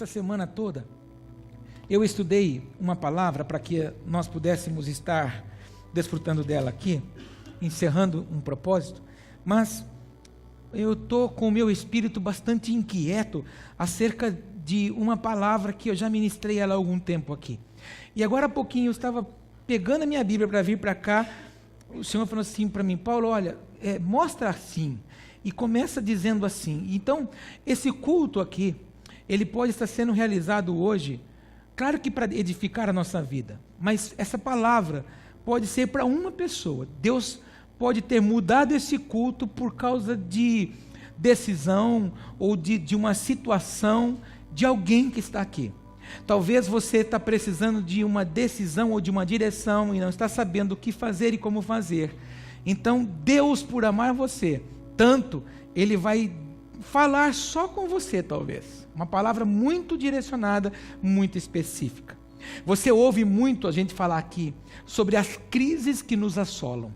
essa semana toda, eu estudei uma palavra para que nós pudéssemos estar desfrutando dela aqui, encerrando um propósito, mas eu estou com o meu espírito bastante inquieto acerca de uma palavra que eu já ministrei ela há algum tempo aqui. E agora há pouquinho eu estava pegando a minha Bíblia para vir para cá, o Senhor falou assim para mim: Paulo, olha, mostra assim, e começa dizendo assim. Então, esse culto aqui, ele pode estar sendo realizado hoje, claro que para edificar a nossa vida, mas essa palavra pode ser para uma pessoa. Deus pode ter mudado esse culto por causa de decisão ou de uma situação de alguém que está aqui. Talvez você está precisando de uma decisão ou de uma direção e não está sabendo o que fazer e como fazer. Então, Deus, por amar você tanto, Ele vai falar só com você, talvez. Uma palavra muito direcionada, muito específica. Você ouve muito a gente falar aqui sobre as crises que nos assolam.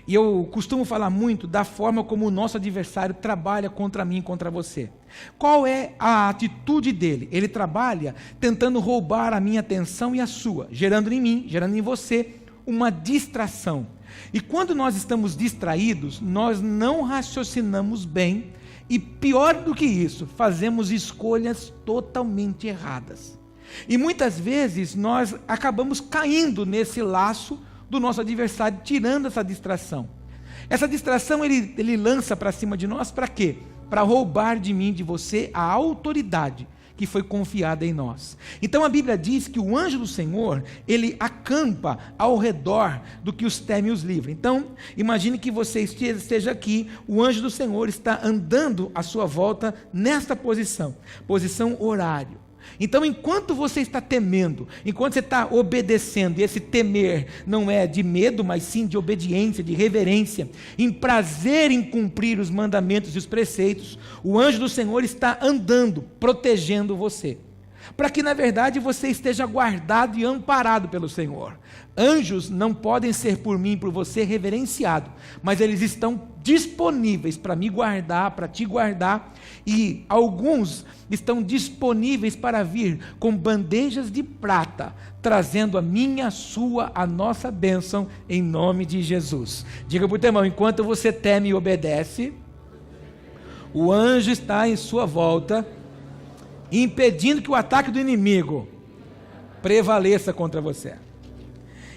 E eu costumo falar muito da forma como o nosso adversário trabalha contra mim e contra você. Qual é a atitude dele? Ele trabalha tentando roubar a minha atenção e a sua, gerando em mim, gerando em você uma distração. E quando nós estamos distraídos, nós não raciocinamos bem e, pior do que isso, fazemos escolhas totalmente erradas. E muitas vezes nós acabamos caindo nesse laço do nosso adversário, tirando essa distração. Essa distração ele lança para cima de nós para quê? Para roubar de mim, de você, a autoridade que foi confiada em nós. Então a Bíblia diz que o anjo do Senhor, ele acampa ao redor do que os teme e os livra. Então, imagine que você esteja aqui, o anjo do Senhor está andando à sua volta nesta posição horário. Então, enquanto você está temendo, enquanto você está obedecendo, e esse temer não é de medo, mas sim de obediência, de reverência, em prazer em cumprir os mandamentos e os preceitos, o anjo do Senhor está andando, protegendo você, para que na verdade você esteja guardado e amparado pelo Senhor. Anjos não podem ser por mim e por você reverenciados, mas eles estão disponíveis para me guardar, para te guardar, e alguns estão disponíveis para vir com bandejas de prata, trazendo a minha, a sua, a nossa bênção, em nome de Jesus. Diga para o teu irmão: enquanto você teme e obedece, o anjo está em sua volta, impedindo que o ataque do inimigo prevaleça contra você.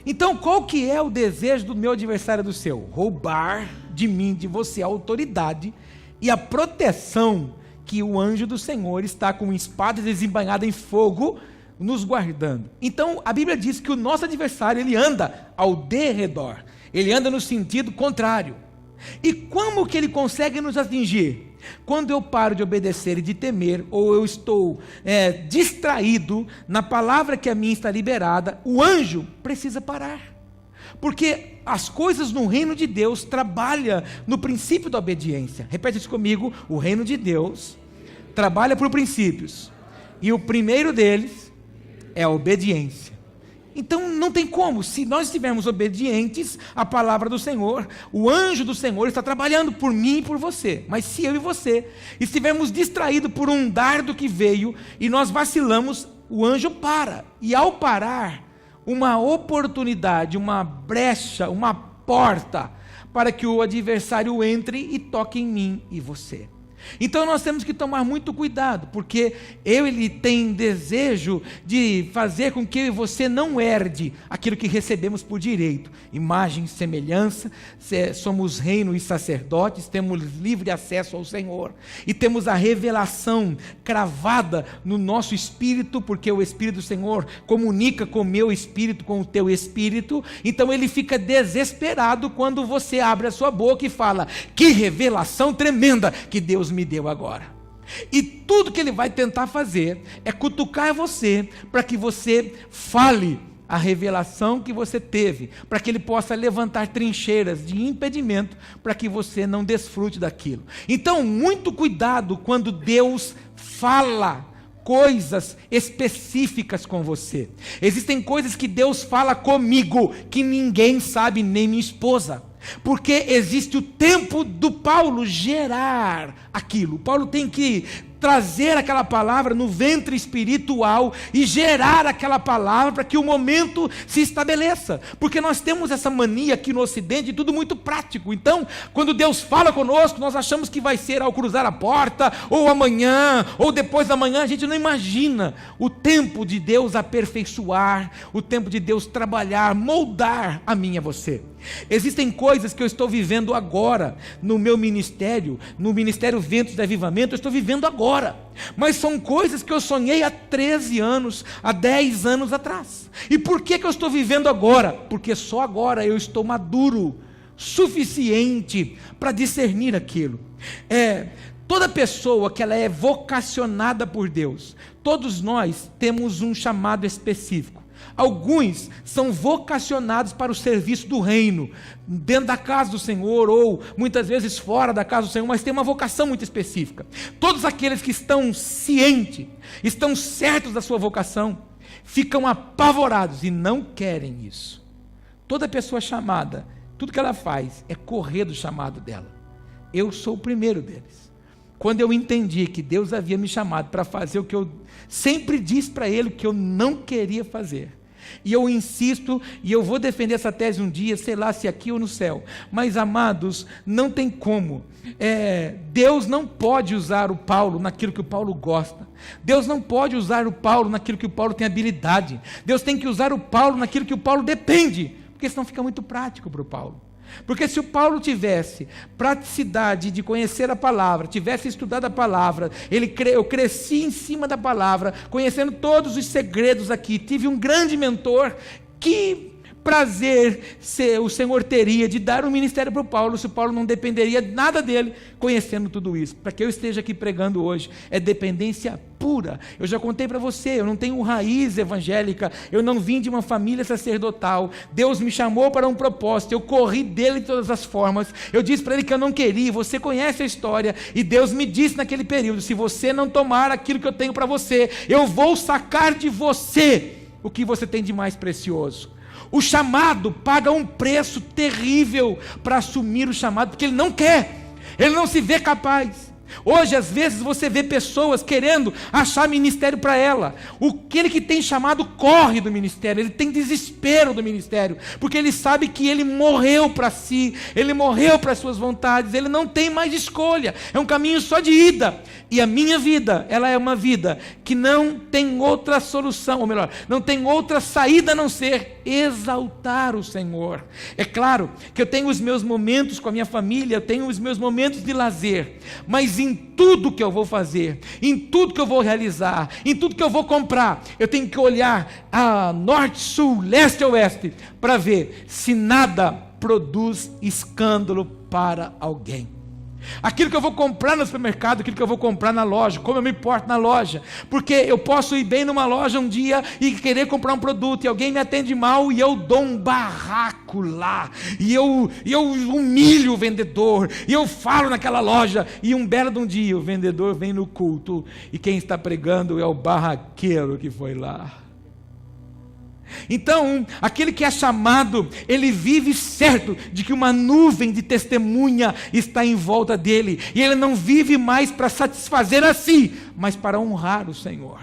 Então, qual que é o desejo do meu adversário e do seu? Roubar de mim, de você, a autoridade e a proteção que o anjo do Senhor está com espada desembainhada em fogo nos guardando. Então, a Bíblia diz que o nosso adversário, ele anda ao derredor, ele anda no sentido contrário. E como que ele consegue nos atingir? Quando eu paro de obedecer e de temer, ou eu estou distraído na palavra que a mim está liberada, o anjo precisa parar. Porque as coisas no reino de Deus trabalham no princípio da obediência. Repete isso comigo: o reino de Deus trabalha por princípios, e o primeiro deles é a obediência. Então não tem como, se nós estivermos obedientes à palavra do Senhor, o anjo do Senhor está trabalhando por mim e por você. Mas se eu e você estivermos distraídos por um dardo que veio e nós vacilamos, o anjo para. E ao parar, uma oportunidade, uma brecha, uma porta para que o adversário entre e toque em mim e você. Então nós temos que tomar muito cuidado, porque ele tem desejo de fazer com que você não herde aquilo que recebemos por direito, imagem e semelhança. Somos reino e sacerdotes, temos livre acesso ao Senhor, e temos a revelação cravada no nosso espírito, porque o Espírito do Senhor comunica com o meu espírito, com o teu espírito. Então ele fica desesperado quando você abre a sua boca e fala: que revelação tremenda que Deus me deu agora. E tudo que ele vai tentar fazer é cutucar você para que você fale a revelação que você teve, para que ele possa levantar trincheiras de impedimento para que você não desfrute daquilo. Então, muito cuidado quando Deus fala coisas específicas com você. Existem coisas que Deus fala comigo que ninguém sabe, nem minha esposa. Porque existe o tempo do Paulo gerar aquilo. Paulo tem que trazer aquela palavra no ventre espiritual e gerar aquela palavra para que o momento se estabeleça, porque nós temos essa mania aqui no Ocidente de tudo muito prático. Então, quando Deus fala conosco, nós achamos que vai ser ao cruzar a porta, ou amanhã, ou depois da manhã. A gente não imagina o tempo de Deus aperfeiçoar, o tempo de Deus trabalhar, moldar a mim e a você. Existem coisas que eu estou vivendo agora no meu ministério, no Ministério Ventos de Avivamento, eu estou vivendo agora, mas são coisas que eu sonhei há 13 anos, há 10 anos atrás. E por que eu estou vivendo agora? Porque só agora eu estou maduro, suficiente para discernir aquilo. Toda pessoa que ela é vocacionada por Deus, todos nós temos um chamado específico. Alguns são vocacionados para o serviço do reino, dentro da casa do Senhor, ou muitas vezes fora da casa do Senhor, mas tem uma vocação muito específica. Todos aqueles que estão cientes, estão certos da sua vocação, ficam apavorados e não querem isso. Toda pessoa chamada, tudo que ela faz é correr do chamado dela. Eu sou o primeiro deles. Quando eu entendi que Deus havia me chamado para fazer o que eu sempre disse para Ele que eu não queria fazer, e eu insisto, e eu vou defender essa tese um dia, sei lá se aqui ou no céu, mas amados, não tem como, Deus não pode usar o Paulo naquilo que o Paulo gosta, Deus não pode usar o Paulo naquilo que o Paulo tem habilidade, Deus tem que usar o Paulo naquilo que o Paulo depende, porque senão fica muito prático para o Paulo. Porque se o Paulo tivesse praticidade de conhecer a palavra, tivesse estudado a palavra, eu cresci em cima da palavra, conhecendo todos os segredos aqui, tive um grande mentor, que prazer o Senhor teria de dar um ministério para o Paulo, se o Paulo não dependeria nada dele, conhecendo tudo isso. Para que eu esteja aqui pregando hoje, é dependência pura. Eu já contei para você, eu não tenho raiz evangélica, eu não vim de uma família sacerdotal, Deus me chamou para um propósito, eu corri dele de todas as formas, eu disse para ele que eu não queria, você conhece a história, e Deus me disse naquele período, se você não tomar aquilo que eu tenho para você, eu vou sacar de você o que você tem de mais precioso. O chamado paga um preço terrível para assumir o chamado, porque ele não quer, ele não se vê capaz. Hoje, às vezes, você vê pessoas querendo achar ministério para ela. Aquele que tem chamado corre do ministério, ele tem desespero do ministério, porque ele sabe que ele morreu para si, ele morreu para as suas vontades, ele não tem mais escolha, é um caminho só de ida. E a minha vida, ela é uma vida que não tem outra solução, ou melhor, não tem outra saída a não ser exaltar o Senhor. É claro que eu tenho os meus momentos com a minha família, eu tenho os meus momentos de lazer, mas em tudo que eu vou fazer, em tudo que eu vou realizar, em tudo que eu vou comprar, eu tenho que olhar a norte, sul, leste ou oeste, para ver se nada produz escândalo para alguém. Aquilo que eu vou comprar no supermercado, aquilo que eu vou comprar na loja, como eu me porto na loja, porque eu posso ir bem numa loja um dia e querer comprar um produto, e alguém me atende mal, e eu dou um barraco lá, e eu humilho o vendedor, e eu falo naquela loja, e um belo de um dia o vendedor vem no culto, e quem está pregando é o barraqueiro que foi lá. Então, aquele que é chamado, ele vive certo de que uma nuvem de testemunha está em volta dele, e ele não vive mais para satisfazer a si, mas para honrar o Senhor.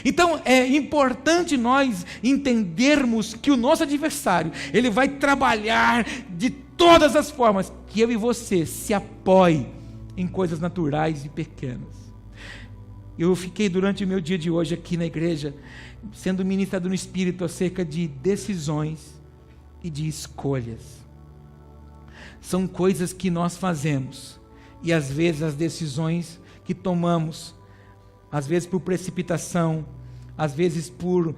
Então, é importante nós entendermos que o nosso adversário, ele vai trabalhar de todas as formas, que eu e você se apoie em coisas naturais e pequenas. Eu fiquei durante o meu dia de hoje aqui na igreja, sendo ministrado no Espírito acerca de decisões e de escolhas. São coisas que nós fazemos, e às vezes as decisões que tomamos, às vezes por precipitação, às vezes por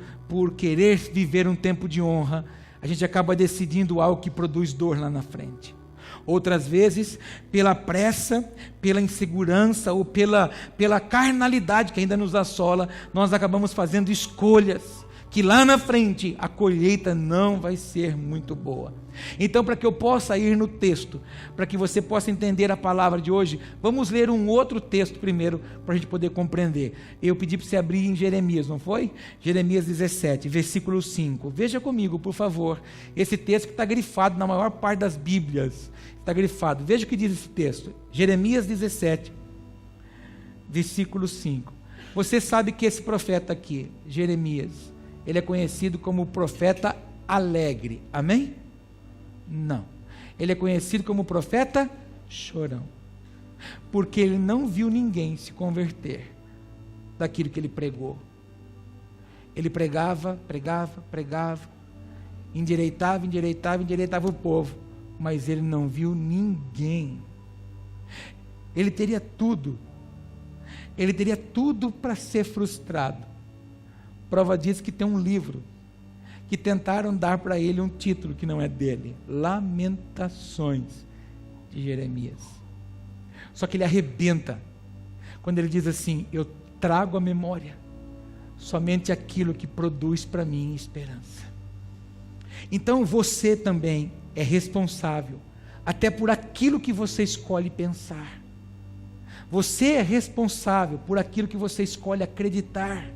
querer viver um tempo de honra, a gente acaba decidindo algo que produz dor lá na frente. Outras vezes, pela pressa, pela insegurança ou pela carnalidade que ainda nos assola, nós acabamos fazendo escolhas que lá na frente a colheita não vai ser muito boa. Então, para que eu possa ir no texto, para que você possa entender a palavra de hoje, vamos ler um outro texto primeiro, para a gente poder compreender. Eu pedi para você abrir em Jeremias, não foi? Jeremias 17, versículo 5. Veja comigo, por favor, esse texto que está grifado na maior parte das Bíblias. Está grifado. Veja o que diz esse texto. Jeremias 17, versículo 5. Você sabe que esse profeta aqui, Jeremias, ele é conhecido como profeta alegre, amém? Não, ele é conhecido como profeta chorão, porque ele não viu ninguém se converter daquilo que ele pregou. Ele pregava, endireitava o povo, mas ele não viu ninguém. Ele teria tudo para ser frustrado. Prova disso que tem um livro que tentaram dar para ele um título que não é dele, Lamentações de Jeremias. Só que ele arrebenta quando ele diz assim: eu trago à memória somente aquilo que produz para mim esperança. Então você também é responsável até por aquilo que você escolhe pensar. Você é responsável por aquilo que você escolhe acreditar.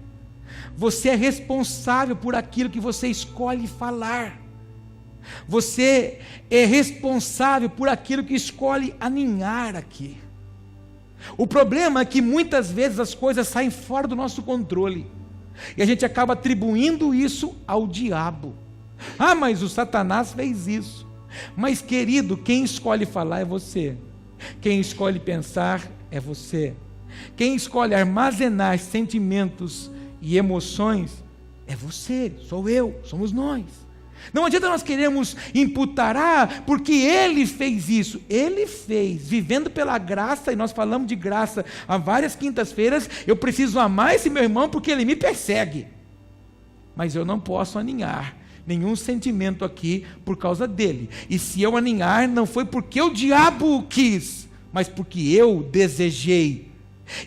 Você é responsável por aquilo que você escolhe falar. Você é responsável por aquilo que escolhe aninhar aqui. O problema é que muitas vezes as coisas saem fora do nosso controle e a gente acaba atribuindo isso ao diabo. Ah, mas o Satanás fez isso. Mas, querido, quem escolhe falar é você. Quem escolhe pensar é você. Quem escolhe armazenar sentimentos e emoções é você, sou eu, somos nós. Não adianta nós queremos imputar, porque ele fez isso. Ele fez, vivendo pela graça, e nós falamos de graça há várias quintas-feiras. Eu preciso amar esse meu irmão porque ele me persegue, mas eu não posso aninhar nenhum sentimento aqui por causa dele. E se eu aninhar, não foi porque o diabo o quis, mas porque eu desejei.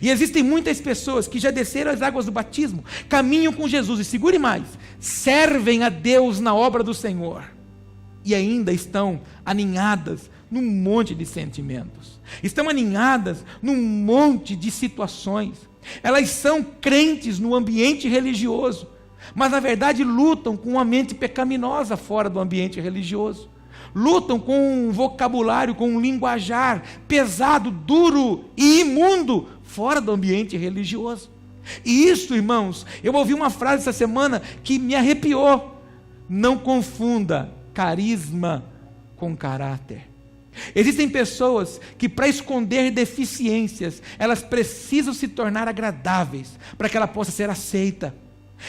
E existem muitas pessoas que já desceram as águas do batismo, caminham com Jesus, e segure mais, servem a Deus na obra do Senhor, e ainda estão aninhadas num monte de sentimentos, estão aninhadas num monte de situações. Elas são crentes no ambiente religioso, mas na verdade lutam com uma mente pecaminosa fora do ambiente religioso. Lutam com um vocabulário, com um linguajar pesado, duro e imundo fora do ambiente religioso. E isso, irmãos, eu ouvi uma frase essa semana que me arrepiou: não confunda carisma com caráter. Existem pessoas que, para esconder deficiências, elas precisam se tornar agradáveis para que ela possa ser aceita.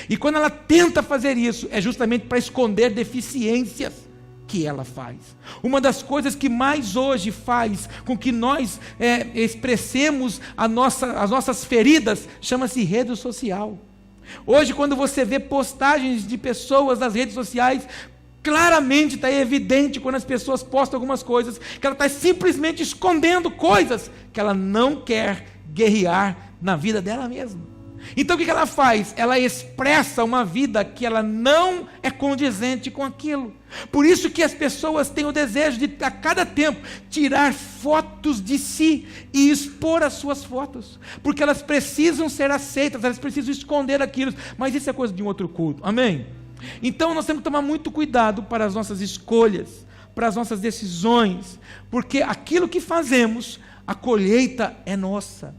E quando ela tenta fazer isso, é justamente para esconder deficiências que ela faz. Uma das coisas que mais hoje faz com que nós expressemos as nossas feridas, chama-se rede social. Hoje, quando você vê postagens de pessoas nas redes sociais, claramente está evidente, quando as pessoas postam algumas coisas, que ela está simplesmente escondendo coisas que ela não quer guerrear na vida dela mesma. Então o que ela faz? Ela expressa uma vida que ela não é condizente com aquilo. Por isso que as pessoas têm o desejo de, a cada tempo, tirar fotos de si e expor as suas fotos, porque elas precisam ser aceitas, elas precisam esconder aquilo. Mas isso é coisa de um outro culto, amém? Então nós temos que tomar muito cuidado para as nossas escolhas, para as nossas decisões, porque aquilo que fazemos, a colheita é nossa.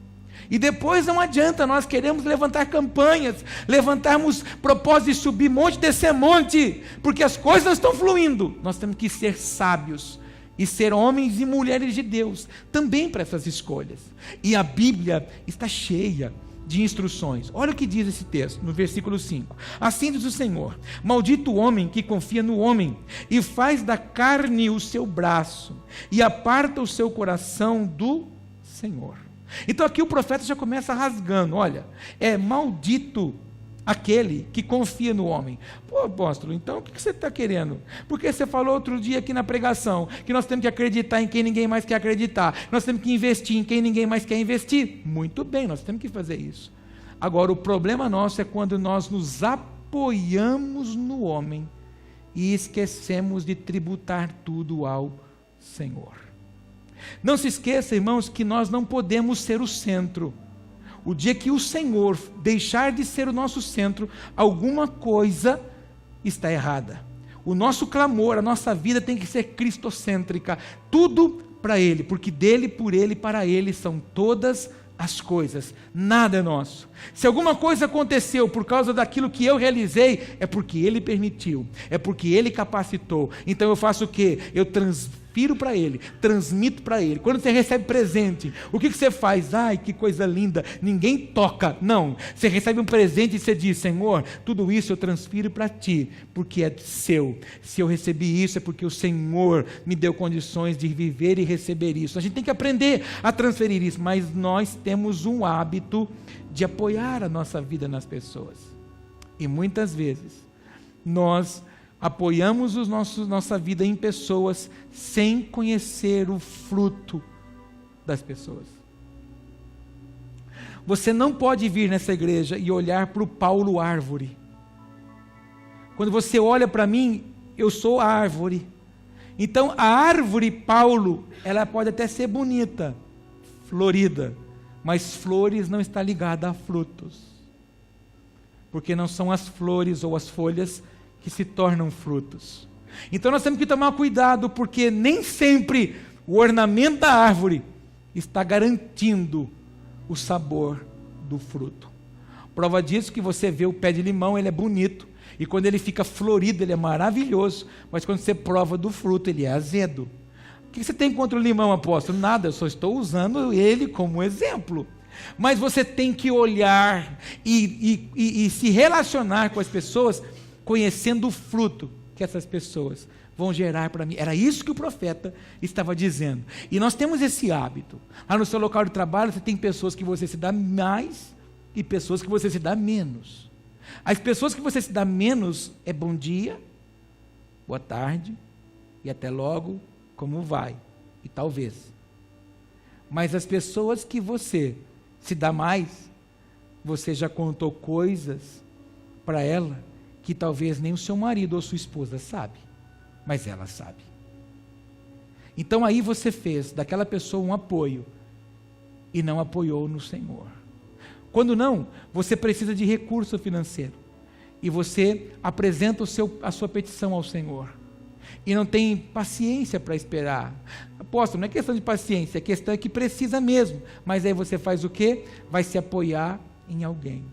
E depois não adianta nós queremos levantar campanhas, levantarmos propósitos de subir monte, descer monte, porque as coisas não estão fluindo. Nós temos que ser sábios e ser homens e mulheres de Deus também para essas escolhas. E a Bíblia está cheia de instruções. Olha o que diz esse texto, no versículo 5. Assim diz o Senhor: maldito o homem que confia no homem, e faz da carne o seu braço, e aparta o seu coração do Senhor. Então aqui o profeta já começa rasgando: olha, é maldito aquele que confia no homem. Pô, apóstolo, então o que você está querendo? Porque você falou outro dia aqui na pregação que nós temos que acreditar em quem ninguém mais quer acreditar, nós temos que investir em quem ninguém mais quer investir. Muito bem, nós temos que fazer isso. Agora, o problema nosso é quando nós nos apoiamos no homem e esquecemos de tributar tudo ao Senhor. Não se esqueça, irmãos, que nós não podemos ser o centro. O dia que o Senhor deixar de ser o nosso centro, alguma coisa está errada. O nosso clamor, a nossa vida tem que ser cristocêntrica, tudo para Ele, porque dele, por Ele e para Ele são todas as coisas, nada é nosso. Se alguma coisa aconteceu por causa daquilo que eu realizei, é porque Ele permitiu, é porque Ele capacitou. Então eu faço o quê? Eu transfiro para Ele, transmito para Ele. Quando você recebe presente, o que você faz? Ai, que coisa linda, ninguém toca. Não, você recebe um presente e você diz: Senhor, tudo isso eu transfiro para Ti, porque é seu. Se eu recebi isso, é porque o Senhor me deu condições de viver e receber isso. A gente tem que aprender a transferir isso, mas nós temos um hábito de apoiar a nossa vida nas pessoas. E muitas vezes nós apoiamos nossa vida em pessoas sem conhecer o fruto das pessoas. Você não pode vir nessa igreja e olhar para o Paulo árvore. Quando você olha para mim, eu sou a árvore. Então a árvore Paulo, ela pode até ser bonita, florida, mas flores não está ligada a frutos, porque não são as flores ou as folhas que se tornam frutos. Então nós temos que tomar cuidado, porque nem sempre o ornamento da árvore está garantindo o sabor do fruto. Prova disso que você vê o pé de limão, ele é bonito, e quando ele fica florido, ele é maravilhoso, mas quando você prova do fruto, ele é azedo. O que você tem contra o limão, apóstolo? Nada, eu só estou usando ele como exemplo. Mas você tem que olhar e se relacionar com as pessoas, conhecendo o fruto que essas pessoas vão gerar para mim. Era isso que o profeta estava dizendo. E nós temos esse hábito. Lá no seu local de trabalho, você tem pessoas que você se dá mais e pessoas que você se dá menos. As pessoas que você se dá menos é bom dia, boa tarde e até logo, como vai? E talvez. Mas as pessoas que você se dá mais, você já contou coisas para ela que talvez nem o seu marido ou sua esposa sabe, mas ela sabe. Então aí você fez daquela pessoa um apoio e não apoiou no Senhor. Quando não, você precisa de recurso financeiro e você apresenta a sua petição ao Senhor e não tem paciência para esperar. Apóstolo, não é questão de paciência, a questão é que precisa mesmo, mas aí você faz o quê? Vai se apoiar em alguém.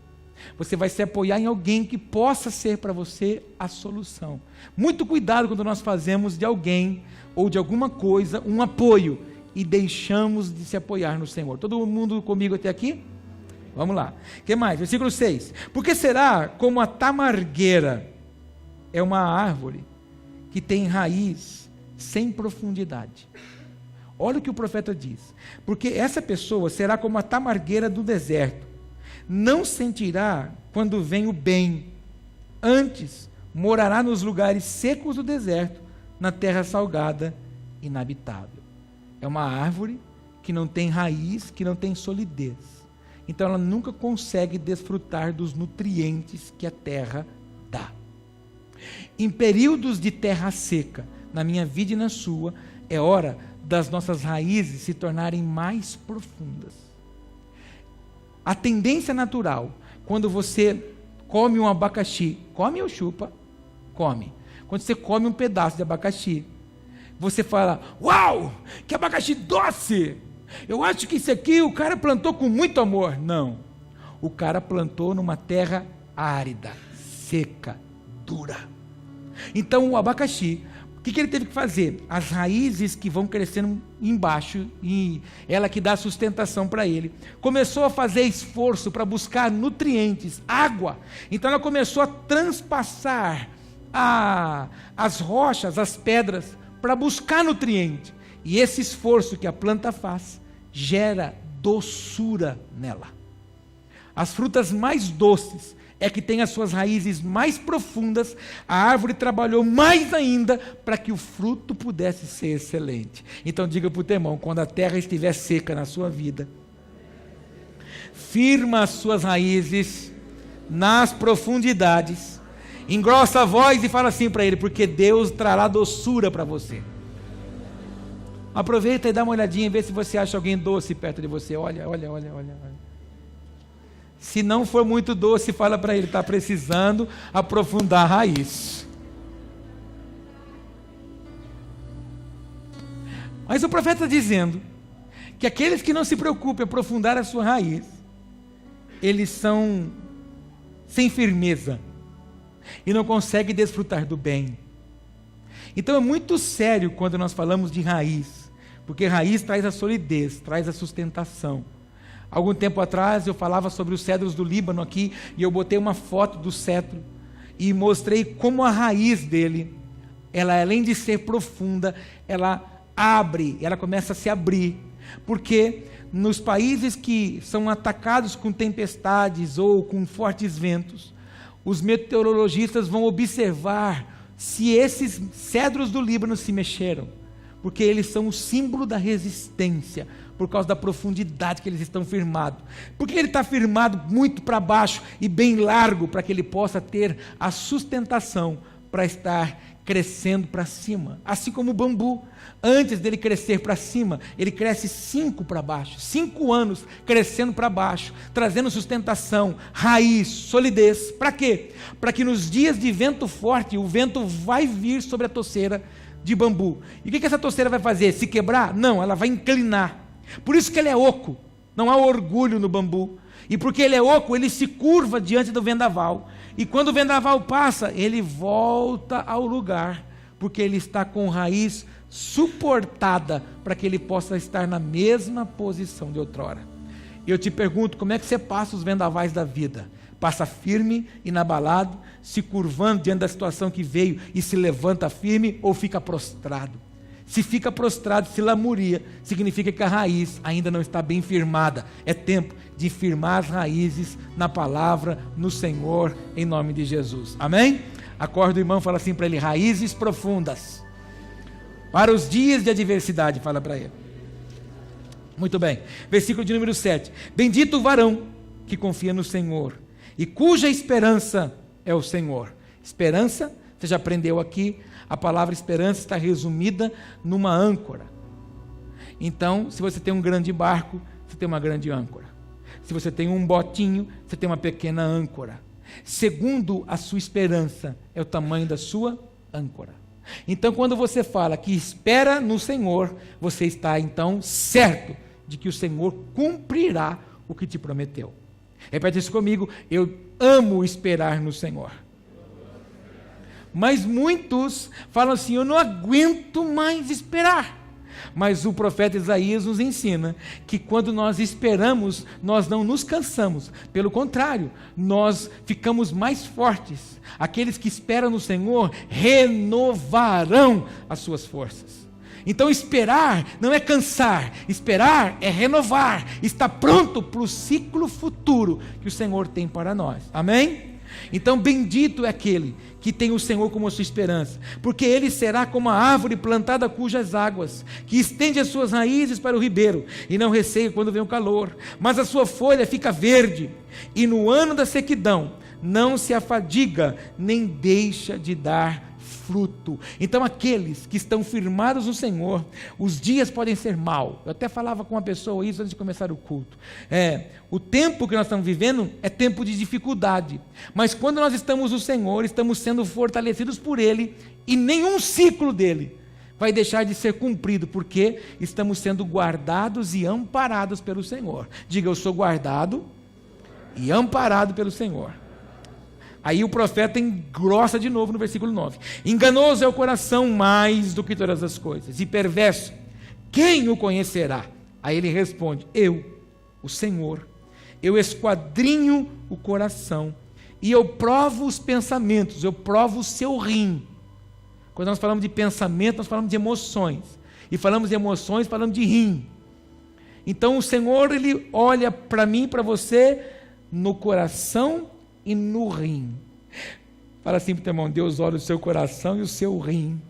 Você vai se apoiar em alguém que possa ser para você a solução. Muito cuidado quando nós fazemos de alguém ou de alguma coisa um apoio e deixamos de se apoiar no Senhor. Todo mundo comigo até aqui? Vamos lá. O que mais? Versículo 6. Porque será como a tamargueira é uma árvore que tem raiz sem profundidade. Olha o que o profeta diz. Porque essa pessoa será como a tamargueira do deserto. Não sentirá quando vem o bem, antes morará nos lugares secos do deserto, na terra salgada, inabitável. É uma árvore que não tem raiz, que não tem solidez. Então ela nunca consegue desfrutar dos nutrientes que a terra dá. Em períodos de terra seca, na minha vida e na sua, é hora das nossas raízes se tornarem mais profundas. A tendência natural, quando você come um abacaxi, come ou chupa? Come. Quando você come um pedaço de abacaxi, você fala: uau, que abacaxi doce! Eu acho que isso aqui o cara plantou com muito amor. Não, o cara plantou numa terra árida, seca, dura. Então o abacaxi, o que ele teve que fazer? As raízes que vão crescendo embaixo, e ela que dá sustentação para ele, começou a fazer esforço para buscar nutrientes, água. Então ela começou a transpassar as rochas, as pedras, para buscar nutriente. E esse esforço que a planta faz gera doçura nela. As frutas mais doces é que tem as suas raízes mais profundas. A árvore trabalhou mais ainda para que o fruto pudesse ser excelente. Então diga para o teu irmão: quando a terra estiver seca na sua vida, firma as suas raízes nas profundidades, engrossa a voz e fala assim para ele: porque Deus trará doçura para você. Aproveita e dá uma olhadinha e vê se você acha alguém doce perto de você. Olha. Se não for muito doce, fala para ele: está precisando aprofundar a raiz. Mas o profeta está dizendo que aqueles que não se preocupem em aprofundar a sua raiz, eles são sem firmeza e não conseguem desfrutar do bem. Então é muito sério quando nós falamos de raiz, porque raiz traz a solidez, traz a sustentação. Algum tempo atrás eu falava sobre os cedros do Líbano aqui, e eu botei uma foto do cedro e mostrei como a raiz dele, ela além de ser profunda, ela abre, ela começa a se abrir, porque nos países que são atacados com tempestades ou com fortes ventos, os meteorologistas vão observar se esses cedros do Líbano se mexeram, porque eles são o símbolo da resistência, por causa da profundidade que eles estão firmados. Porque ele está firmado muito para baixo e bem largo, para que ele possa ter a sustentação para estar crescendo para cima. Assim como o bambu, antes dele crescer para cima, ele cresce 5 para baixo, 5 anos crescendo para baixo, trazendo sustentação, raiz, solidez. Para quê? Para que nos dias de vento forte, o vento vai vir sobre a toceira de bambu. E o que essa toceira vai fazer? Se quebrar? Não, ela vai inclinar. Por isso que ele é oco, não há orgulho no bambu. E porque ele é oco, ele se curva diante do vendaval. E quando o vendaval passa, ele volta ao lugar, porque ele está com raiz suportada, para que ele possa estar na mesma posição de outrora. E eu te pergunto, como é que você passa os vendavais da vida? Passa firme, inabalado, se curvando diante da situação que veio e se levanta firme, ou fica prostrado? Se fica prostrado, se lamuria, significa que a raiz ainda não está bem firmada. É tempo de firmar as raízes na palavra, no Senhor, em nome de Jesus. Amém? Acorda o irmão, fala assim para ele: raízes profundas para os dias de adversidade, fala para ele. Muito bem, versículo de número 7. Bendito o varão que confia no Senhor e cuja esperança é o Senhor. Esperança, você já aprendeu aqui, a palavra esperança está resumida numa âncora. Então, se você tem um grande barco, você tem uma grande âncora. Se você tem um botinho, você tem uma pequena âncora. Segundo a sua esperança, é o tamanho da sua âncora. Então, quando você fala que espera no Senhor, você está então certo de que o Senhor cumprirá o que te prometeu. Repete isso comigo: eu amo esperar no Senhor. Mas muitos falam assim: eu não aguento mais esperar. Mas o profeta Isaías nos ensina que quando nós esperamos, nós não nos cansamos. Pelo contrário, nós ficamos mais fortes. Aqueles que esperam no Senhor renovarão as suas forças. Então esperar não é cansar, esperar é renovar, está pronto para o ciclo futuro que o Senhor tem para nós. Amém? Então bendito é aquele que tem o Senhor como sua esperança, porque ele será como a árvore plantada cujas águas, que estende as suas raízes para o ribeiro, e não receia quando vem o calor, mas a sua folha fica verde, e no ano da sequidão não se afadiga, nem deixa de dar fruto. Então aqueles que estão firmados no Senhor, os dias podem ser maus. Eu até falava com uma pessoa isso antes de começar o culto. O tempo que nós estamos vivendo é tempo de dificuldade, mas quando nós estamos no Senhor, estamos sendo fortalecidos por Ele, e nenhum ciclo dele vai deixar de ser cumprido, porque estamos sendo guardados e amparados pelo Senhor. Diga: eu sou guardado e amparado pelo Senhor. Aí o profeta engrossa de novo no versículo 9. Enganoso é o coração mais do que todas as coisas, e perverso, quem o conhecerá? Aí ele responde: eu, o Senhor, eu esquadrinho o coração, e eu provo os pensamentos, eu provo o seu rim. Quando nós falamos de pensamento, nós falamos de emoções, e falamos de emoções, falamos de rim. Então o Senhor, ele olha para mim, para você, no coração e no rim. Fala assim para o teu irmão: Deus olha o seu coração e o seu rim.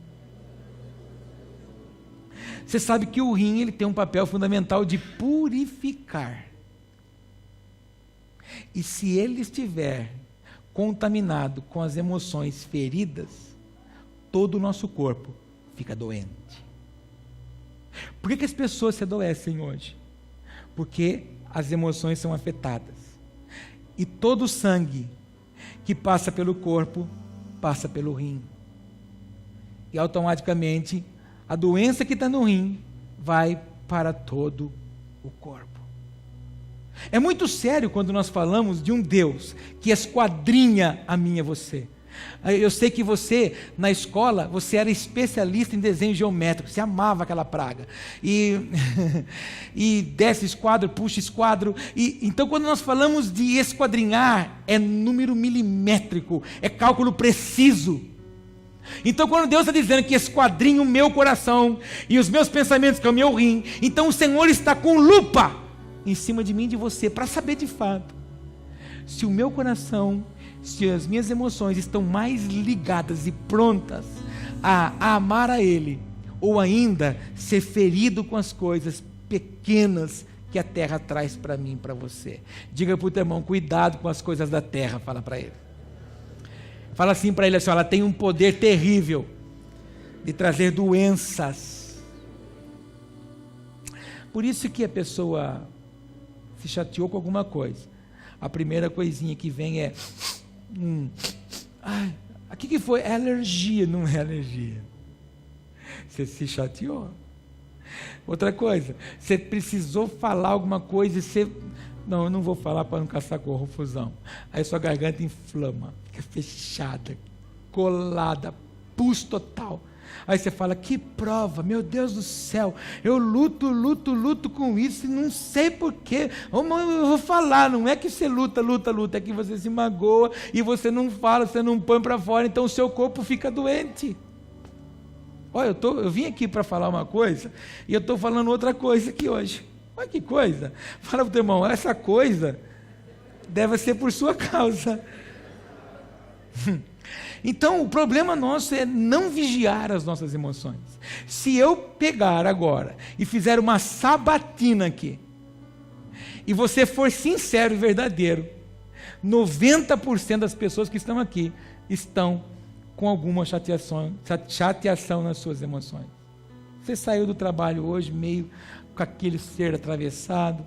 Você sabe que o rim, ele tem um papel fundamental de purificar. E se ele estiver contaminado com as emoções feridas, todo o nosso corpo fica doente. Por que as pessoas se adoecem hoje? Porque as emoções são afetadas. E todo o sangue que passa pelo corpo, passa pelo rim. E automaticamente, a doença que está no rim, vai para todo o corpo. É muito sério quando nós falamos de um Deus que esquadrinha a mim e a você. Eu sei que você, na escola, você era especialista em desenho geométrico, você amava aquela praga. E desce esquadro, puxa esquadro. Então, quando nós falamos de esquadrinhar, é número milimétrico, é cálculo preciso. Então, quando Deus está dizendo que esquadrinha o meu coração e os meus pensamentos, que é o meu rim, então o Senhor está com lupa em cima de mim e de você, para saber de fato se o meu coração, se as minhas emoções estão mais ligadas e prontas a amar a Ele, ou ainda ser ferido com as coisas pequenas que a terra traz para mim e para você. Diga para o teu irmão, cuidado com as coisas da terra, fala para ele. Fala assim para ele, assim, ela tem um poder terrível de trazer doenças. Por isso que a pessoa se chateou com alguma coisa, a primeira coisinha que vem é aqui que foi? É alergia. Não é alergia, você se chateou. Outra coisa, você precisou falar alguma coisa e você, não, eu não vou falar para não caçar confusão. Aí sua garganta inflama, fica fechada, colada, pus total. Aí você fala, que prova, meu Deus do céu, eu luto com isso e não sei porquê. Eu vou falar, não é que você luta, é que você se magoa e você não fala, você não põe para fora, então o seu corpo fica doente. Olha, eu vim aqui para falar uma coisa e eu estou falando outra coisa aqui hoje. Olha que coisa. Fala para o teu irmão, essa coisa deve ser por sua causa. Então, o problema nosso é não vigiar as nossas emoções. Se eu pegar agora e fizer uma sabatina aqui, e você for sincero e verdadeiro, 90% das pessoas que estão aqui estão com alguma chateação nas suas emoções. Você saiu do trabalho hoje meio com aquele ser atravessado.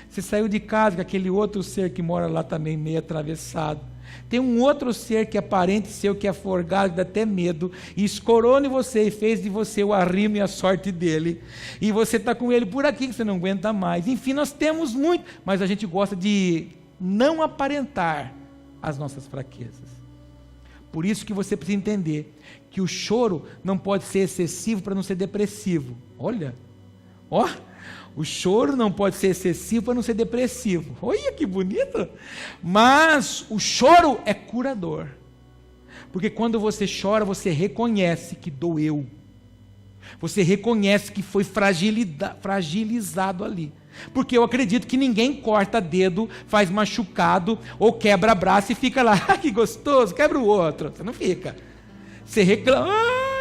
Você saiu de casa com aquele outro ser que mora lá também meio atravessado. Tem um outro ser que é parente seu, que é forgado, dá até medo, e escorou em você e fez de você o arrimo e a sorte dele, e você está com ele por aqui que você não aguenta mais. Enfim, nós temos muito, mas a gente gosta de não aparentar as nossas fraquezas. Por isso que você precisa entender que o choro não pode ser excessivo para não ser depressivo. Olha, o choro não pode ser excessivo para não ser depressivo. Olha que bonito! Mas o choro é curador. Porque quando você chora, você reconhece que doeu. Você reconhece que foi fragilizado ali. Porque eu acredito que ninguém corta dedo, faz machucado, ou quebra braço e fica lá, que gostoso, quebra o outro. Você não fica. Você reclama,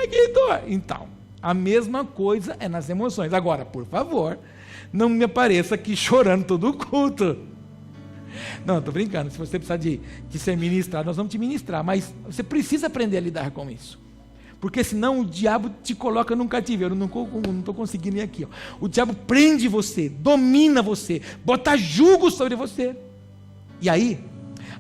que dor. Então, a mesma coisa é nas emoções. Agora, por favor, não me apareça aqui chorando todo o culto. Não, estou brincando. Se você precisar de ser ministrado, nós vamos te ministrar. Mas você precisa aprender a lidar com isso. Porque senão o diabo te coloca num cativeiro. Eu não estou conseguindo ir aqui. O diabo prende você, domina você, bota jugo sobre você. E aí,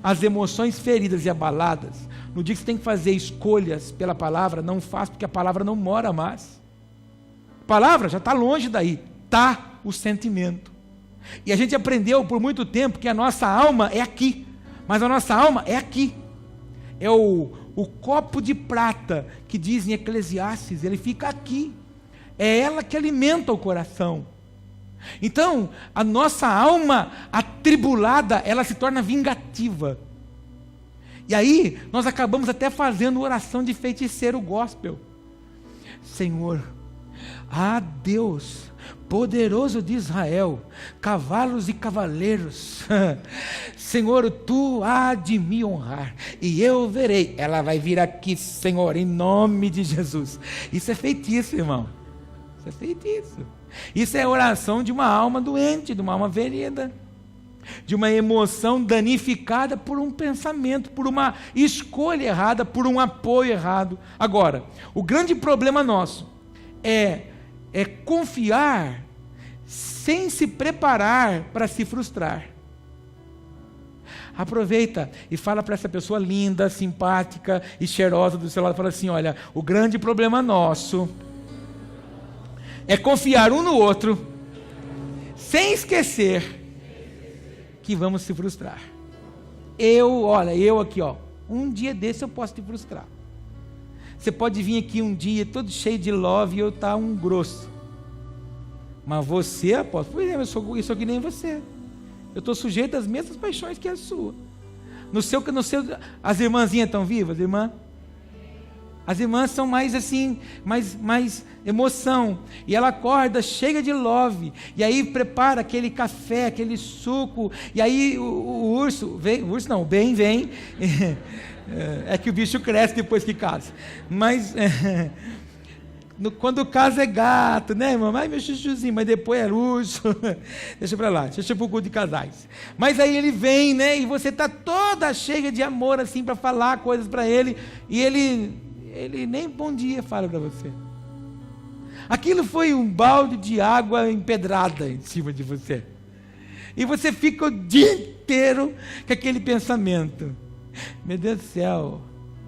as emoções feridas e abaladas, no dia que você tem que fazer escolhas pela palavra, não faz, porque a palavra não mora mais. A palavra já está longe daí. Está o sentimento. E a gente aprendeu por muito tempo que a nossa alma é aqui, mas a nossa alma é aqui. É o copo de prata que diz em Eclesiastes, ele fica aqui. É ela que alimenta o coração. Então, a nossa alma atribulada, ela se torna vingativa. E aí, nós acabamos até fazendo oração de feiticeiro gospel. Senhor, Deus, poderoso de Israel, cavalos e cavaleiros, Senhor, tu há de me honrar, e eu verei. Ela vai vir aqui, Senhor, em nome de Jesus. Isso é feitiço, irmão. Isso é feitiço. Isso é oração de uma alma doente, de uma alma ferida, de uma emoção danificada por um pensamento, por uma escolha errada, por um apoio errado. Agora, o grande problema nosso é confiar sem se preparar para se frustrar. Aproveita e fala para essa pessoa linda, simpática e cheirosa do seu lado, fala assim, olha, o grande problema nosso é confiar um no outro sem esquecer que vamos se frustrar. Eu aqui, um dia desse eu posso te frustrar. Você pode vir aqui um dia todo cheio de love e eu estar um grosso. Mas você, apóstolo, por exemplo, eu sou que nem você. Eu estou sujeito às mesmas paixões que a sua. As irmãzinhas estão vivas, irmã? As irmãs são mais assim, mais emoção. E ela acorda cheia de love. E aí prepara aquele café, aquele suco. E aí o bem vem. É que o bicho cresce depois que casa. Mas quando casa é gato, né, irmão? Ai, meu chuchuzinho, mas depois é urso. Deixa pra lá, deixa pro culto de casais. Mas aí ele vem, né? E você tá toda cheia de amor, assim, para falar coisas para ele. E ele nem bom dia fala para você. Aquilo foi um balde de água empedrada em cima de você. E você fica o dia inteiro com aquele pensamento. Meu Deus do céu,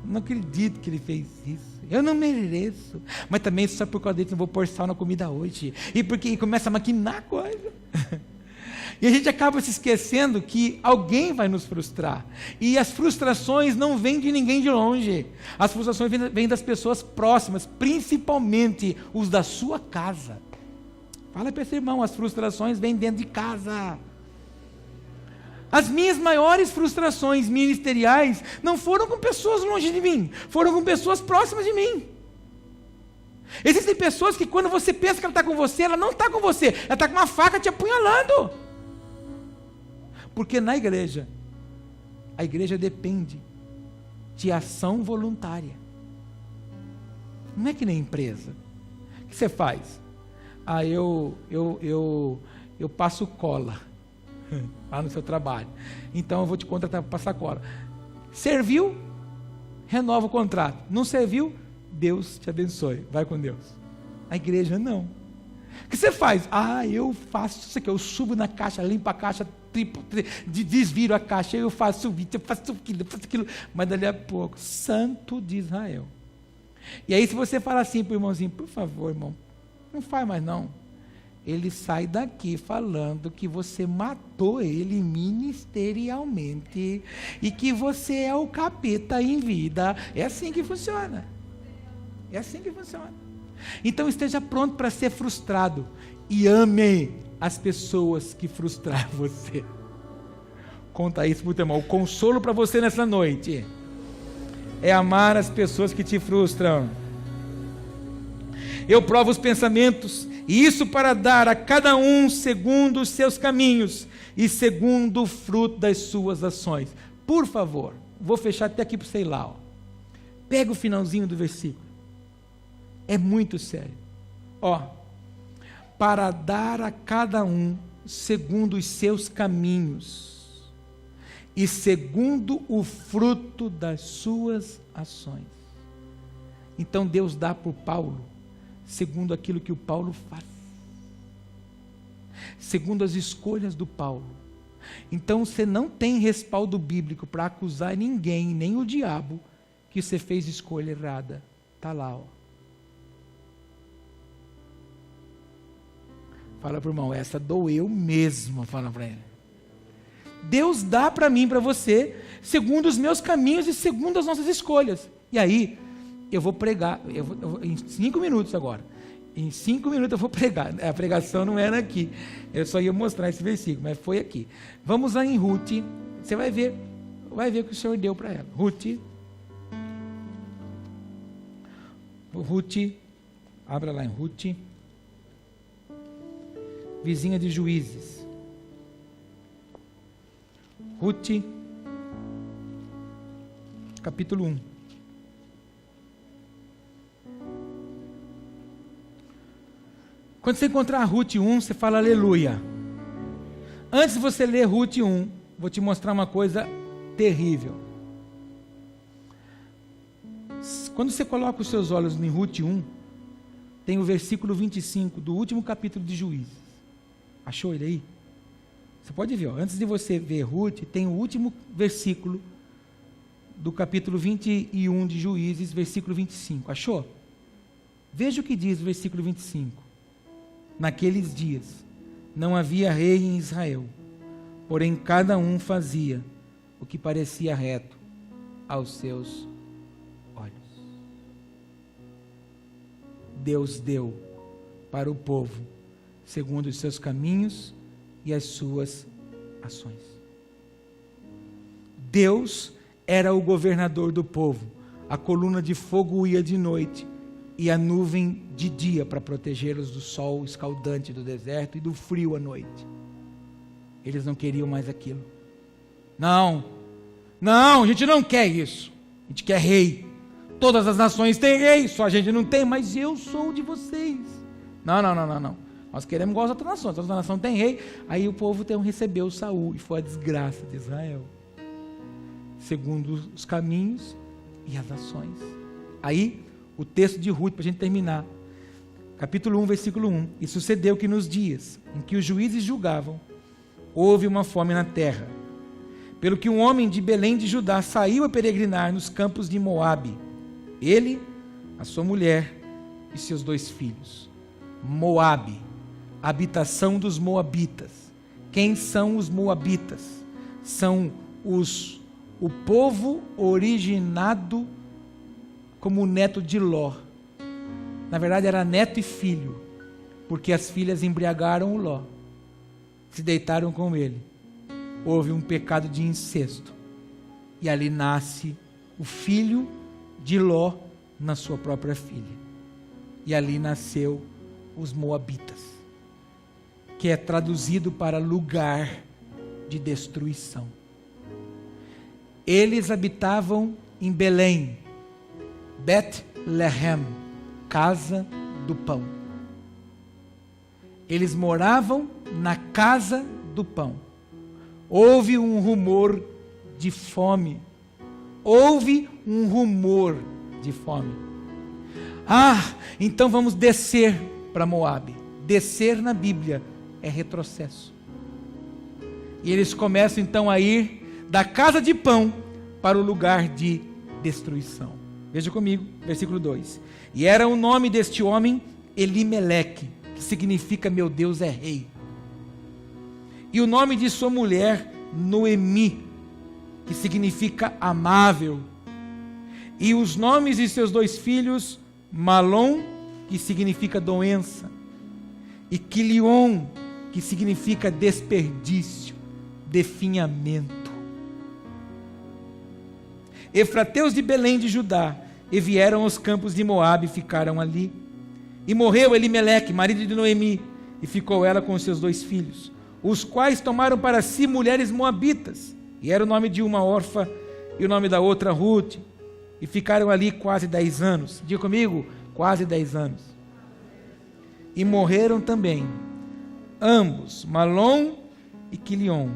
não acredito que ele fez isso. Eu não mereço. Mas também só por causa disso não vou pôr sal na comida hoje. E começa a maquinar coisa. E a gente acaba se esquecendo que alguém vai nos frustrar. E as frustrações não vêm de ninguém de longe. As frustrações vêm das pessoas próximas, principalmente os da sua casa. Fala para esse irmão, as frustrações vêm dentro de casa. As minhas maiores frustrações ministeriais não foram com pessoas longe de mim, foram com pessoas próximas de mim. Existem pessoas que quando você pensa que ela está com você, ela não está com você, ela está com uma faca te apunhalando. Porque na igreja, a igreja depende de ação voluntária. Não é que nem empresa. O que você faz? Eu passo cola lá no seu trabalho. Então eu vou te contratar para passar cola. Serviu? Renova o contrato. Não serviu? Deus te abençoe. Vai com Deus. A igreja não. O que você faz? Eu faço isso aqui. Eu subo na caixa, limpo a caixa, desviro a caixa, eu faço isso, eu faço aquilo. Mas dali a pouco, Santo de Israel. E aí se você fala assim para o irmãozinho, por favor, irmão, não faz mais não. Ele sai daqui falando que você matou ele ministerialmente e que você é o capeta em vida. É assim que funciona. É assim que funciona. Então esteja pronto para ser frustrado e ame as pessoas que frustraram você. Conta isso para o teu irmão. O consolo para você nessa noite é amar as pessoas que te frustram. Eu provo os pensamentos, e isso para dar a cada um segundo os seus caminhos e segundo o fruto das suas ações. Por favor, vou fechar até aqui para você ir lá. Pega o finalzinho do versículo. É muito sério. Para dar a cada um segundo os seus caminhos e segundo o fruto das suas ações. Então Deus dá para o Paulo segundo aquilo que o Paulo faz, segundo as escolhas do Paulo. Então você não tem respaldo bíblico para acusar ninguém, nem o diabo, que você fez escolha errada. Está lá, Fala para o irmão, essa doeu mesmo, fala para ele. Deus dá para mim, para você, segundo os meus caminhos e segundo as nossas escolhas. E aí, eu vou pregar, em 5 minutos agora. Em 5 minutos eu vou pregar. A pregação não era aqui. Eu só ia mostrar esse versículo, mas foi aqui. Vamos lá em Ruth. Você vai ver o que o Senhor deu para ela. Ruth, abra lá em Ruth. Vizinha de Juízes. Ruth, capítulo 1. Quando você encontrar Ruth 1, você fala aleluia. Antes de você ler Ruth 1, vou te mostrar uma coisa terrível. Quando você coloca os seus olhos em Ruth 1, tem o versículo 25 do último capítulo de Juízes. Achou ele aí? Você pode ver, antes de você ver Ruth, tem o último versículo do capítulo 21 de Juízes, versículo 25. Achou? Veja o que diz o versículo 25. Naqueles dias, não havia rei em Israel, porém cada um fazia o que parecia reto aos seus olhos. Deus deu para o povo segundo os seus caminhos e as suas ações. Deus era o governador do povo. A coluna de fogo ia de noite e a nuvem de dia para protegê-los do sol escaldante do deserto e do frio à noite. Eles não queriam mais aquilo. Não, a gente não quer isso. A gente quer rei. Todas as nações têm rei, só a gente não tem, mas eu sou de vocês. Não. Nós queremos igual as outras nações. As outras nações têm rei. Aí o povo recebeu Saul e foi a desgraça de Israel, segundo os caminhos e as ações. Aí, o texto de Ruth, para a gente terminar, capítulo 1, versículo 1. E sucedeu que nos dias em que os juízes julgavam, houve uma fome na terra, pelo que um homem de Belém de Judá saiu a peregrinar nos campos de Moabe, ele, a sua mulher e seus 2 filhos. Moabe, habitação dos moabitas. Quem são os moabitas? São o povo originado como neto de Ló. Na verdade era neto e filho, porque as filhas embriagaram o Ló, se deitaram com ele. Houve um pecado de incesto, e ali nasce o filho de Ló na sua própria filha, e ali nasceu os moabitas, que é traduzido para lugar de destruição. Eles habitavam em Belém, Bet-Lehem, casa do pão. Eles moravam na casa do pão. Houve um rumor de fome. Então vamos descer para Moabe. Descer na Bíblia é retrocesso. E eles começam então a ir da casa de pão para o lugar de destruição. Veja comigo, versículo 2. E era o nome deste homem Elimeleque, que significa meu Deus é rei. E o nome de sua mulher Noemi, que significa amável. E os nomes de seus 2 filhos, Malom, que significa doença, e Quilion, que significa desperdício, definhamento. Efrateus de Belém de Judá, e vieram aos campos de Moabe e ficaram ali. E morreu Elimeleque, marido de Noemi, e ficou ela com os seus 2 filhos, os quais tomaram para si mulheres moabitas, e era o nome de uma órfã e o nome da outra Ruth, e ficaram ali quase 10 anos. Diga comigo, quase 10 anos. E morreram também ambos, Malom e Quilion,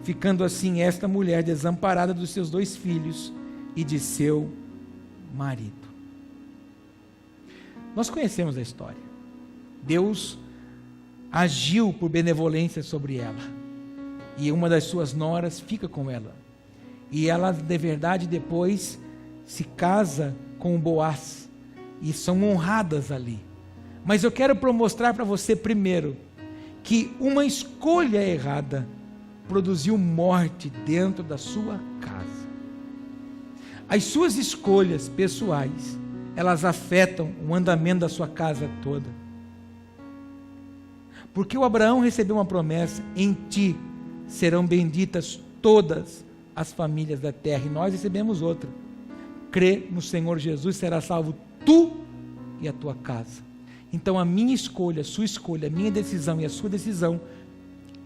ficando assim esta mulher desamparada dos seus 2 filhos e de seu marido. Nós conhecemos a história. Deus agiu por benevolência sobre ela, e uma das suas noras fica com ela, e ela de verdade depois se casa com Boaz, e são honradas ali. Mas eu quero mostrar para você primeiro que uma escolha errada produziu morte dentro da sua casa. As suas escolhas pessoais, elas afetam o andamento da sua casa toda. Porque o Abraão recebeu uma promessa: em ti serão benditas todas as famílias da terra, e nós recebemos outra: crê no Senhor Jesus, será salvo tu e a tua casa. Então a minha escolha, a sua escolha, a minha decisão e a sua decisão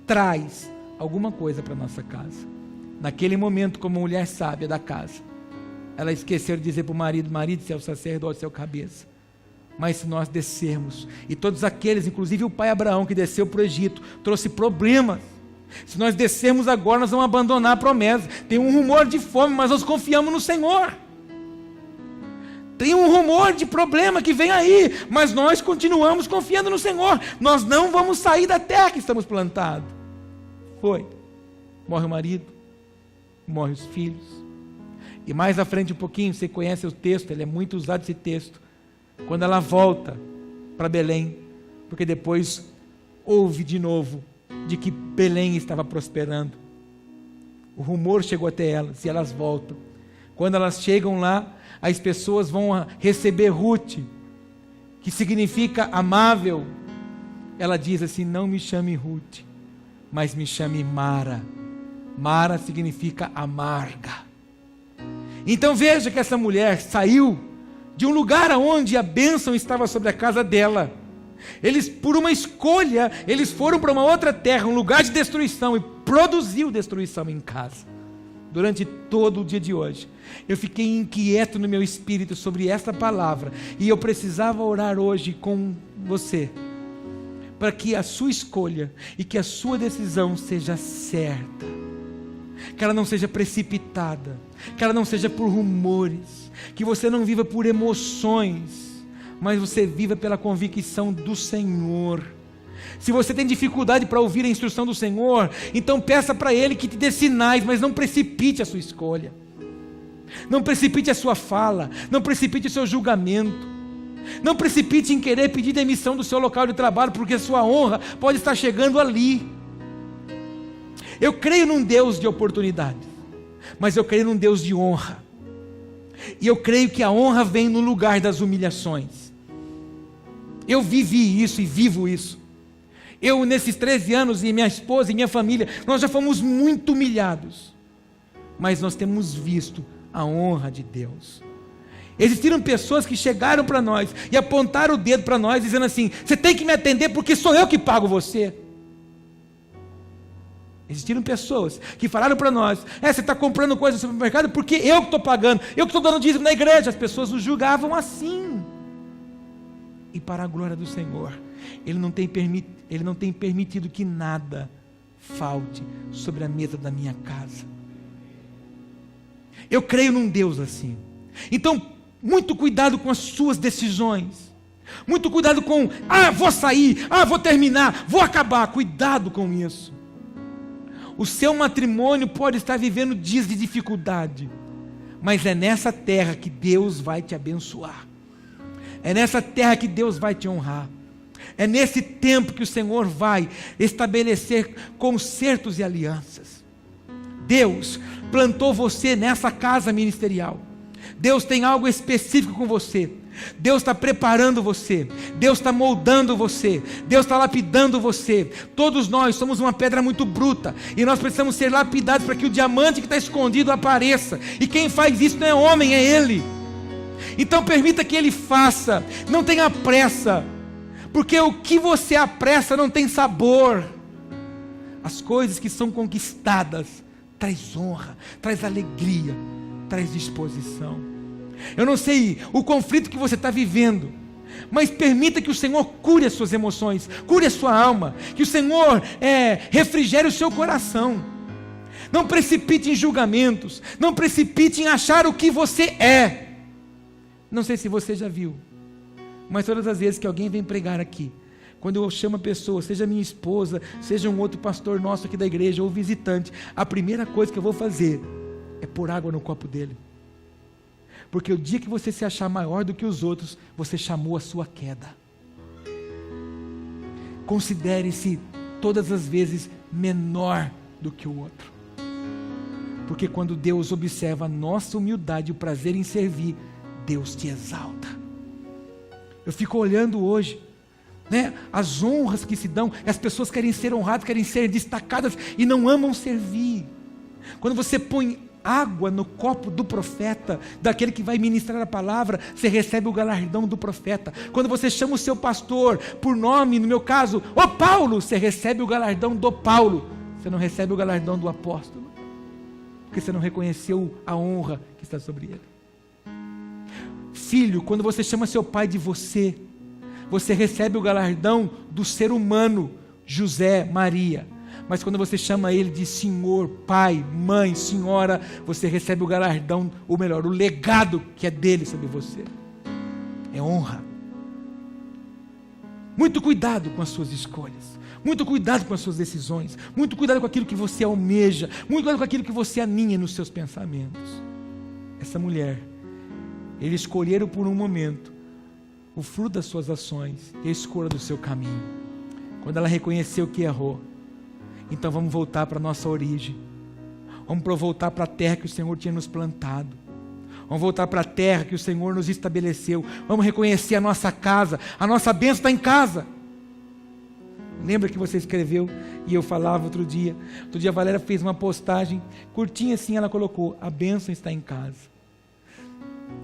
traz alguma coisa para a nossa casa. Naquele momento, como mulher sábia da casa, ela esqueceu de dizer para o marido: marido, você é o sacerdote, você é o cabeça. Mas se nós descermos, e todos aqueles, inclusive o pai Abraão que desceu para o Egito, trouxe problemas. Se nós descermos agora, nós vamos abandonar a promessa. Tem um rumor de fome, mas nós confiamos no Senhor. Tem um rumor de problema que vem aí, mas nós continuamos confiando no Senhor. Nós não vamos sair da terra que estamos plantados. Morre o marido, morre os filhos. E mais à frente um pouquinho, você conhece o texto, ele é muito usado esse texto. Quando ela volta para Belém, porque depois ouve de novo de que Belém estava prosperando. O rumor chegou até elas e elas voltam. Quando elas chegam lá, as pessoas vão receber Ruth, que significa amável. Ela diz assim: não me chame Ruth, mas me chame Mara. Mara significa amarga. Então veja que essa mulher saiu de um lugar onde a bênção estava sobre a casa dela. Eles, por uma escolha, eles foram para uma outra terra, um lugar de destruição, e produziu destruição em casa. Durante todo o dia de hoje, eu fiquei inquieto no meu espírito sobre essa palavra, e eu precisava orar hoje com você, para que a sua escolha e que a sua decisão seja certa, que ela não seja precipitada, que ela não seja por rumores, que você não viva por emoções, mas você viva pela convicção do Senhor. Se você tem dificuldade para ouvir a instrução do Senhor, então peça para Ele que te dê sinais, mas não precipite a sua escolha, não precipite a sua fala, não precipite o seu julgamento, não precipite em querer pedir demissão do seu local de trabalho, porque a sua honra pode estar chegando ali. Eu creio num Deus de oportunidades, mas eu creio num Deus de honra, e eu creio que a honra vem no lugar das humilhações. Eu vivi isso e vivo isso. Eu, nesses 13 anos, e minha esposa e minha família, nós já fomos muito humilhados, mas nós temos visto a honra de Deus. Existiram pessoas que chegaram para nós e apontaram o dedo para nós, dizendo assim: você tem que me atender porque sou eu que pago você. Existiram pessoas que falaram para nós: você está comprando coisa no supermercado porque eu que estou pagando, eu que estou dando dízimo na igreja. As pessoas nos julgavam assim. E para a glória do Senhor, Ele não tem permitido que nada falte sobre a mesa da minha casa. Eu creio num Deus assim. Então, muito cuidado com as suas decisões. Muito cuidado com: vou sair, vou terminar, vou acabar. Cuidado com isso. O seu matrimônio pode estar vivendo dias de dificuldade, mas é nessa terra que Deus vai te abençoar. É nessa terra que Deus vai te honrar. É nesse tempo que o Senhor vai estabelecer concertos e alianças. Deus plantou você nessa casa ministerial. Deus tem algo específico com você. Deus está preparando você. Deus está moldando você. Deus está lapidando você. Todos nós somos uma pedra muito bruta, e nós precisamos ser lapidados para que o diamante que está escondido apareça. E quem faz isso não é homem, é Ele. Então permita que Ele faça. Não tenha pressa, porque o que você apressa não tem sabor. As coisas que são conquistadas traz honra, traz alegria, traz disposição. Eu não sei o conflito que você está vivendo, mas permita que o Senhor cure as suas emoções, cure a sua alma, que o Senhor refrigere o seu coração. Não precipite em julgamentos, não precipite em achar o que você é. Não sei se você já viu, mas todas as vezes que alguém vem pregar aqui, quando eu chamo a pessoa, seja minha esposa, seja um outro pastor nosso aqui da igreja, ou visitante, a primeira coisa que eu vou fazer é pôr água no copo dele. Porque o dia que você se achar maior do que os outros, você chamou a sua queda. Considere-se todas as vezes menor do que o outro. Porque quando Deus observa a nossa humildade e o prazer em servir, Deus te exalta. Eu fico olhando hoje, as honras que se dão, as pessoas querem ser honradas, querem ser destacadas e não amam servir. Quando você põe água no copo do profeta, daquele que vai ministrar a palavra, você recebe o galardão do profeta. Quando você chama o seu pastor por nome, no meu caso, Paulo, você recebe o galardão do Paulo. Você não recebe o galardão do apóstolo, porque você não reconheceu a honra que está sobre ele. Filho, quando você chama seu pai de você, você recebe o galardão do ser humano, José, Maria. Mas quando você chama ele de senhor, pai, mãe, senhora, você recebe o galardão, ou melhor, o legado que é dele sobre você. É honra. Muito cuidado com as suas escolhas, muito cuidado com as suas decisões, muito cuidado com aquilo que você almeja, muito cuidado com aquilo que você aninha nos seus pensamentos. Essa mulher, eles escolheram por um momento o fruto das suas ações e a escolha do seu caminho. quando ela reconheceu que errou. Então vamos voltar para a nossa origem. Vamos voltar para a terra que o Senhor tinha nos plantado. Vamos voltar para a terra que o Senhor nos estabeleceu. Vamos reconhecer a nossa casa. A nossa bênção está em casa. Lembra que você escreveu e eu falava outro dia? Outro dia a Valéria fez uma postagem curtinha assim, ela colocou: a bênção está em casa.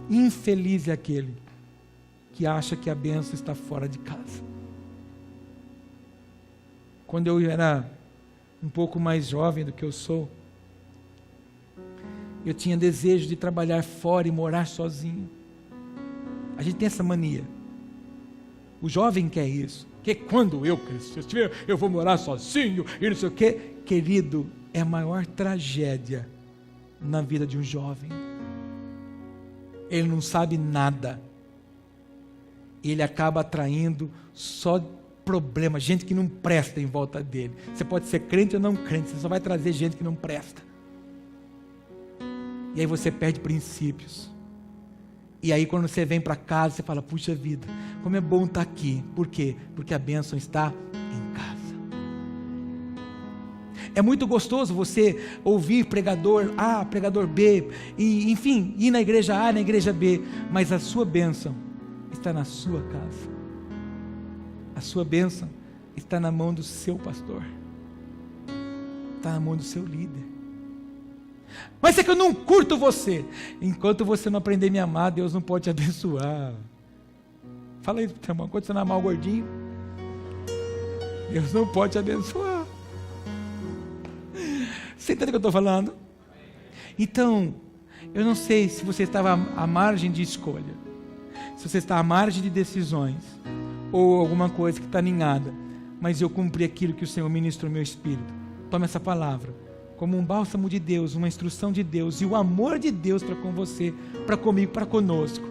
Infeliz é aquele que acha que a bênção está fora de casa. Quando eu era um pouco mais jovem do que eu sou, eu tinha desejo de trabalhar fora e morar sozinho. A gente tem essa mania. O jovem quer isso. Que quando eu crescer, eu vou morar sozinho e não sei o quê. Querido, é a maior tragédia na vida de um jovem. Ele não sabe nada. Ele acaba atraindo só problema, gente que não presta em volta dele. Você pode ser crente ou não crente, você só vai trazer gente que não presta. E aí você perde princípios. E aí quando você vem para casa, você fala: puxa vida, como é bom estar aqui. Por quê? Porque a bênção está em casa. É muito gostoso você ouvir pregador A, pregador B, e enfim, ir na igreja A, na igreja B, mas a sua bênção está na sua casa. A sua bênção está na mão do seu pastor, está na mão do seu líder. Mas é que eu não curto você. Enquanto você não aprender a me amar, Deus não pode te abençoar. Fala isso, irmão. Enquanto você não amar o gordinho, Deus não pode te abençoar. Você entende o que eu estou falando? Então, eu não sei se você estava à margem de escolha, se você está à margem de decisões, ou alguma coisa que está aninhada, mas eu cumpri aquilo que o Senhor ministrou no meu espírito. Tome essa palavra como um bálsamo de Deus, uma instrução de Deus e o amor de Deus para com você, para comigo, para conosco.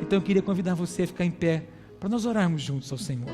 Então eu queria convidar você a ficar em pé para nós orarmos juntos ao Senhor.